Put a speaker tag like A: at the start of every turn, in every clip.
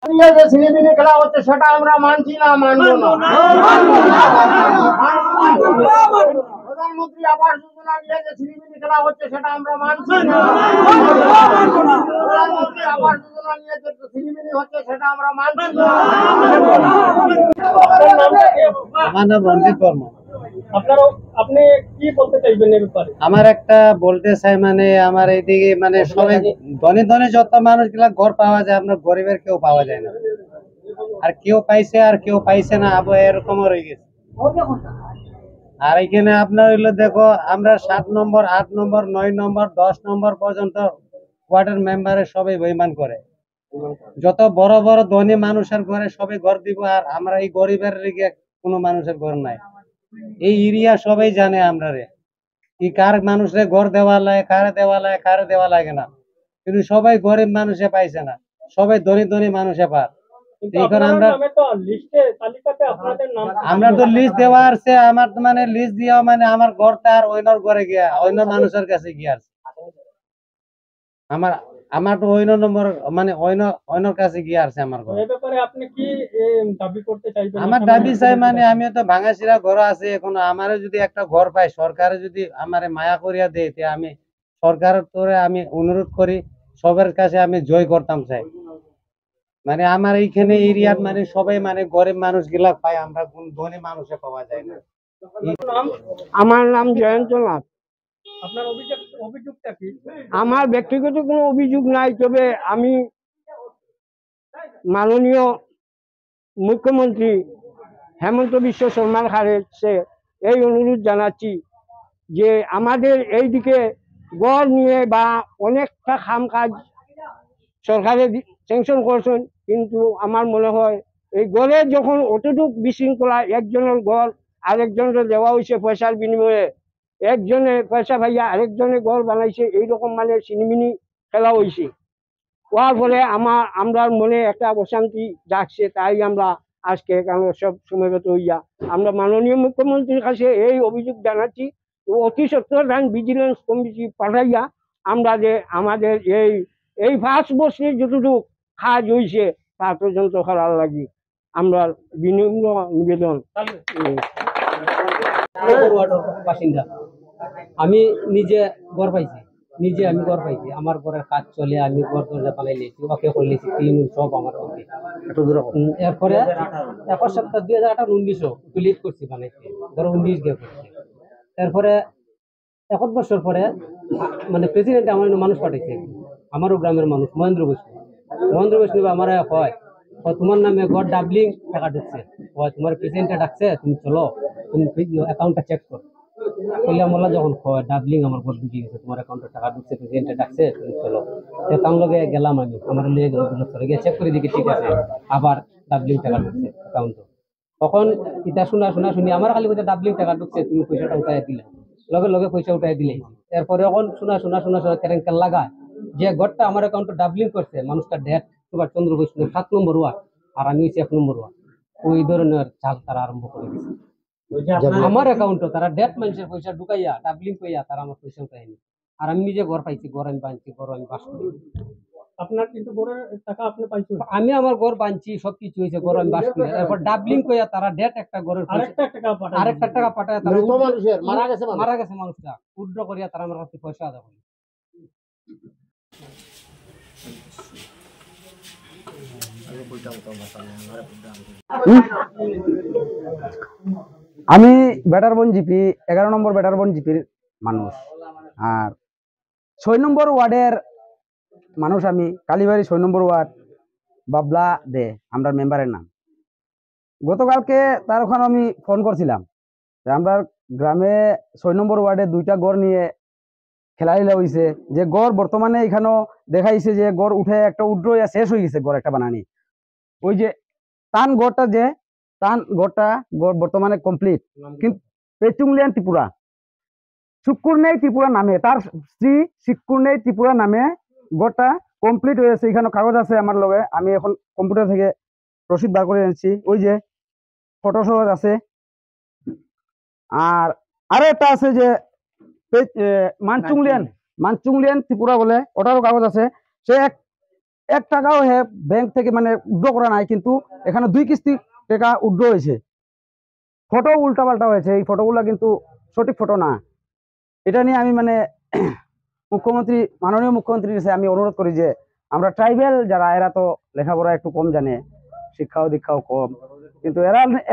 A: যে ছিনিমিনি খেলা হচ্ছে সেটা আমরা মানছি না, মানবো না। প্রধানমন্ত্রী আবাস যোজনা নিয়ে যে ছিনিমিনি খেলা হচ্ছে সেটা আমরা মানছি না। প্রধানমন্ত্রী আবাস যোজনা নিয়ে যে ছিনিমিনি হচ্ছে সেটা আমরা মানছি না।
B: আমার নাম রঞ্জিত বর্মা।
C: আপনি কি বলতে চাইবেন এর ব্যাপারে?
B: আমার একটা বলতে চাই, মানে আমার এইদিকে মানে সবাই ধনী ধনী যত মানুষগুলা ঘর পাওয়া যায়, আপনার গরিবের কেউ পাওয়া যায় না। আর কেউ পাইছে আর কেউ পাইছে না, আবু এরকম রয়ে গেছে। আর এখানে আপনার হইলো দেখো, আমরা 7 নম্বর 8 নম্বর 9 নম্বর 10 নম্বর পর্যন্ত ওয়ার্ডের মেম্বারে সবাই বেইমান করে। যত বড় বড় ধনী মানুষের ঘরে সবাই ঘর দিব, আর আমরা এই গরিবের দিকে কোনো মানুষের ঘর নাই। এই এরিয়া সবাই জানে আমরা রে কি কার মানুষের ঘর দেওয়া লাগে, কারে দেওয়া লাগে, কারে দেওয়া লাগে না। কিন্তু সবাই গরিব মানুষে পাইছে না, সবাই ধনী ধনী মানুষে পার। এখন আমরা তো লিস্ট দেওয়া আছে, আমার মানে লিস্ট দিয়া মানে আমার ঘরটা আর অন্যর ঘরে গিয়া অন্য মানুষের কাছে গিয়া আছে। আমার আমার তো অন্য নম্বর মানে অন্যর কাছে গিয়া আছে আমার ঘর।
C: এই ব্যাপারে আপনি কি দাবি করতে চাইবেন?
B: আমার দাবি চাই মানে আমি তো ভাঙাচিরা ঘর আছে, এখন আমারে যদি একটা ঘর পাই, সরকারে যদি আমারে মায়া করিয়া দেয়, তে আমি সরকারের তোরে আমি অনুরোধ করি, সবার কাছে আমি জয় করতাম চাই। মানে আমার এইখানে এরিয়ার মানে সবাই মানে গরিব মানুষ গিলা পায়, আমরা কোন ধনী মানুষে পাওয়া যায় না।
A: আমার নাম জয়ন্ত নাথ।
C: আপনার অভিযোগটা কি?
A: আমার ব্যক্তিগত কোনো অভিযোগ নাই, তবে আমি মাননীয় মুখ্যমন্ত্রী হেমন্ত বিশ্ব শর্মার কাছে এই অনুরোধ জানাচ্ছি যে আমাদের এইদিকে গড় নিয়ে বা অনেকটা খাম কাজ সরকারে স্যাংশন করছেন, কিন্তু আমার মনে হয় এই গড়ের যখন অতটুক বিশৃঙ্খলা, একজনের গড় আরেকজনের দেওয়া হয়েছে পয়সার বিনিময়ে, একজনে পয়সা ভাইয়া আরেকজনে গড় বানাইছে, এইরকম মানে ছিনিমিনি খেলা হয়েছে। হওয়ার ফলে আমরা মনে একটা অশান্তি জাগছে, তাই আমরা আজকে কেন সব সমবেত হইয়া আমরা মাননীয় মুখ্যমন্ত্রীর কাছে এই অভিযোগ জানাচ্ছি। অতি সত্তর ভিজিলেন্স কমিটি পাঠাইয়া আমরা যে আমাদের এই 5 বছরের যতটুকু কাজ হয়েছে তা পর্যন্ত করার লাগি আমরা বিনম্র নিবেদন।
D: বাসিন্দা আমি নিজে ঘর পাইছি, আমি ঘর পাইছি, আমার ঘরের কাজ চলে, আমি ঘর দরজা বানাই লেছি, ওকে করে লেছি, ক্লিন সব আমার ওকে। এরপরে 21 সপ্তাহ 2018 19 ক্লিক করছি বানাইছি, ধরো 19 গে করছি। এরপরে 1 বছর পরে মানে প্রেসিডেন্ট আমার মানুষ পাঠাইছে, আমারও গ্রামের মানুষ মহেন্দ্র বৈষ্ণব আমার হয় তোমার নামে ঘর ডাবলিং টাকা ঢুকছে, তোমার প্রেসিডেন্টে ডাকছে, তুমি চলো, তুমি অ্যাকাউন্টটা চেক করো। মোল্লা যখন হয় ডাবলিং আমার ঘর ঢুকে গেছে, তোমার অ্যাকাউন্টে টাকা ঢুকছে, প্রেসিডেন্টে ডাকছে, তুমি চলো। তার লগে গেলাম, আমি আমার লিয়ে গিয়ে চেক করে দিকে ঠিক আছে, আবার ডাবলিং টাকা ঢুকছে অ্যাকাউন্টে। তখন এটা শুনি আমার খালি বলছে ডাবলিং টাকা ঢুকছে, তুমি পয়সাটা উঠাই দিলে, লগে লগে পয়সা উঠাই দিলে। এরপরে এখন শোনা কেরেঙ্কার লাগায় যে ঘরটা আমার অ্যাকাউন্টে ডাবলিং করছে, মানুষটা ডেট তোমার চন্দ্র বৈষ্ণব 7 নম্বর ওয়ার্ড, আর আমি হচ্ছে 1 নম্বর ওয়ার্ড। ওই ধরনের চাল তারা আরম্ভ করে দিচ্ছে আমার অ্যাকাউন্টে, তারা ডেট মানুষের পয়সা ঢুকাইয়া ডাবলিং কইয়া তারা আমার পয়সা উঠাইনি। আর আমি নিজে ঘর পাইছি, ঘর আমি বানছি, ঘর আমি বাস করি।
C: আপনার কিন্তু ঘরের টাকা আপনি পাইছেন?
D: আমি আমার ঘর বানছি, সবকিছু হয়েছে, ঘর আমি বাস করি। এরপর ডাবলিং কইয়া তারা ডেট একটা ঘরের
C: আরেকটা
D: টাকা পাঠায়, তারা মারা গেছে মানুষটা উইথড্র করিয়া তারা আমার কাছে পয়সা আদায় করে।
E: আমি ব্যাটারবন জিপি 11 নম্বর ব্যাটারবন জিপির মানুষ, আর 6 নম্বর ওয়ার্ডের মানুষ। আমি কালীবাড়ি 6 নম্বর ওয়ার্ড, বাবলা দে আমরা মেম্বারের নাম। গতকালকে তার ওখানে আমি ফোন করছিলাম, আমরা গ্রামে 6 নম্বর ওয়ার্ডে 2টা গড় নিয়ে খেলাইলা হয়েছে, যে গড় বর্তমানে এখানেও দেখাইছে যে গড় উঠে একটা উড্র শেষ হয়ে গেছে, গড় একটা বানানি। ওই যে টান গড়টা বর্তমানে কমপ্লিট, কিন্তু পেচুংলিয়ান ত্রিপুরা শুক্কুরনেই ত্রিপুরা নামে, তার স্ত্রী শিক্ষুরনেই ত্রিপুরা নামে গড়টা কমপ্লিট হয়েছে। এখানে কাগজ আছে আমার লগে, আমি এখন কম্পিউটার থেকে রসিদ বার করে এনেছি, ওই যে ফটো সহ আছে। আর আরো একটা আছে যে মানচুংলিয়ান ত্রিপুরা বলে, ওটারও কাগজ আছে। সে 1 টাকাও হে ব্যাংক থেকে মানে উইথড্র করা নাই, কিন্তু এখানে 2 কিস্তি টাকা উইথড্র হয়েছে। ফটো উল্টাপাল্টা হয়েছে, এই ফটোগুলো কিন্তু সঠিক ফটো না। এটা নিয়ে আমি মানে মুখ্যমন্ত্রী, মাননীয় মুখ্যমন্ত্রীর কাছে আমি অনুরোধ করি যে আমরা ট্রাইবেল যারা, এরা তো লেখাপড়া একটু কম জানে, শিক্ষাও দীক্ষাও কম, কিন্তু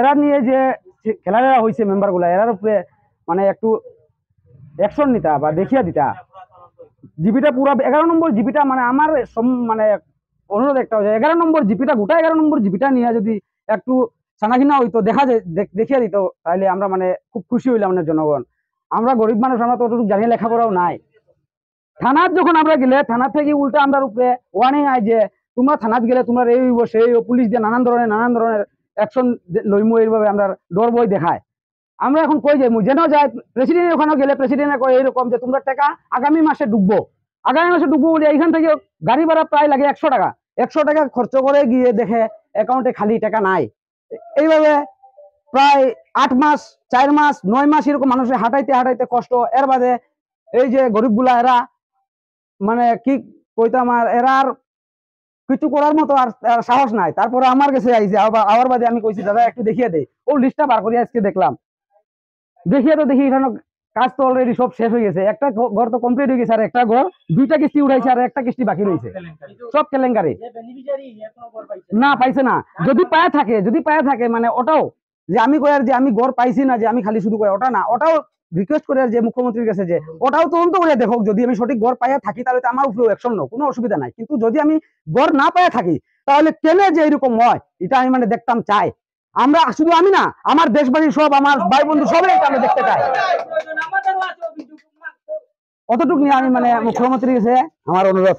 E: এরা নিয়ে যে খেলাধুলা হয়েছে মেম্বারগুলা, এরার উপরে মানে একটু অ্যাকশন নিতা বা দেখিয়া দিতা। জিপিটা পুরো 11 নম্বর জিপিটা মানে আমার মানে অনুরোধ একটা হচ্ছে 11 নম্বর জিপিটা, গোটা 11 নম্বর জিপিটা নিয়ে যদি একটু সানাঘিনা হইতো, দেখা যায় দেখিয়া দিত, তাহলে আমরা মানে খুব খুশি হইলাম আমাদের জনগণ। আমরা গরিব মানুষ, আমরা তো অতটুকু জানি লেখাপড়াও নাই। থানাত যখন আমরা গেলে, থানা থেকে উল্টা আমরা উপরে ওয়ার্নিং আয় যে তোমরা থানাত গেলে তোমরা এই হইব সেই পুলিশ দিয়ে নানান ধরনের অ্যাকশন লইমু, এইভাবে আমরা ডর বই দেখায়। আমরা এখন কই যাইমু, যেন যায় প্রেসিডেন্ট, ওখানে গেলে প্রেসিডেন্টে কয় এইরকম যে তোমরা টাকা আগামী মাসে ডুববো বলে এইখান থেকে গাড়ি ভাড়া প্রায় লাগে 100 টাকা। 100 টাকা খরচ করে গিয়ে দেখে অ্যাকাউন্টে খালি টাকা নাই। এইভাবে প্রায় 8 মাস, 4 মাস, 9 মাস এরকম মানুষের হাঁটাইতে কষ্ট। এর বাদে এই যে গরিবগুলা, এরা মানে কি কইতাম, আর এরার কিছু করার মতো আর সাহস নাই। তারপরে আমার কাছে আইছে, আবার বাদে আমি কইছি দাদা একটু দেখিয়ে দেই। ও লিস্টটা বার করে আজকে দেখলাম, দেখি এখানে কাজ তো অলরেডি সব শেষ হয়ে গেছে। একটা ঘর তো কমপ্লিট হয়ে গেছে, আর একটা ঘর 2টা কিস্তি উঠাইছে, আর একটা কিস্তি বাকি রয়েছে। সব কেলেঙ্কারি না, পাইছে না। যদি পায়া থাকে মানে ওটাও যে আমি কই আর যে আমি ঘর পাইছি না, যে আমি খালি শুধু কই ওটা না, ওটাও রিকোয়েস্ট করে আর যে মুখ্যমন্ত্রীর কাছে যে ওটাও তদন্ত করে দেখো, যদি আমি সঠিক ঘর পাইয়া থাকি তাহলে তো আমার উপরে অ্যাকশন নাও, কোনো অসুবিধা নাই। কিন্তু যদি আমি ঘর না পাইয়া থাকি তাহলে কেন যে এরকম হয়, এটা আমি মানে দেখতাম চাই। আমরা শুধু আমি না, আমার দেশবাসী সব, আমার ভাই বন্ধু সবাই এটা আমরা দেখতে চাই। অতটুকু নিয়ে আমি মানে মুখ্যমন্ত্রীর কাছে আমার অনুরোধ।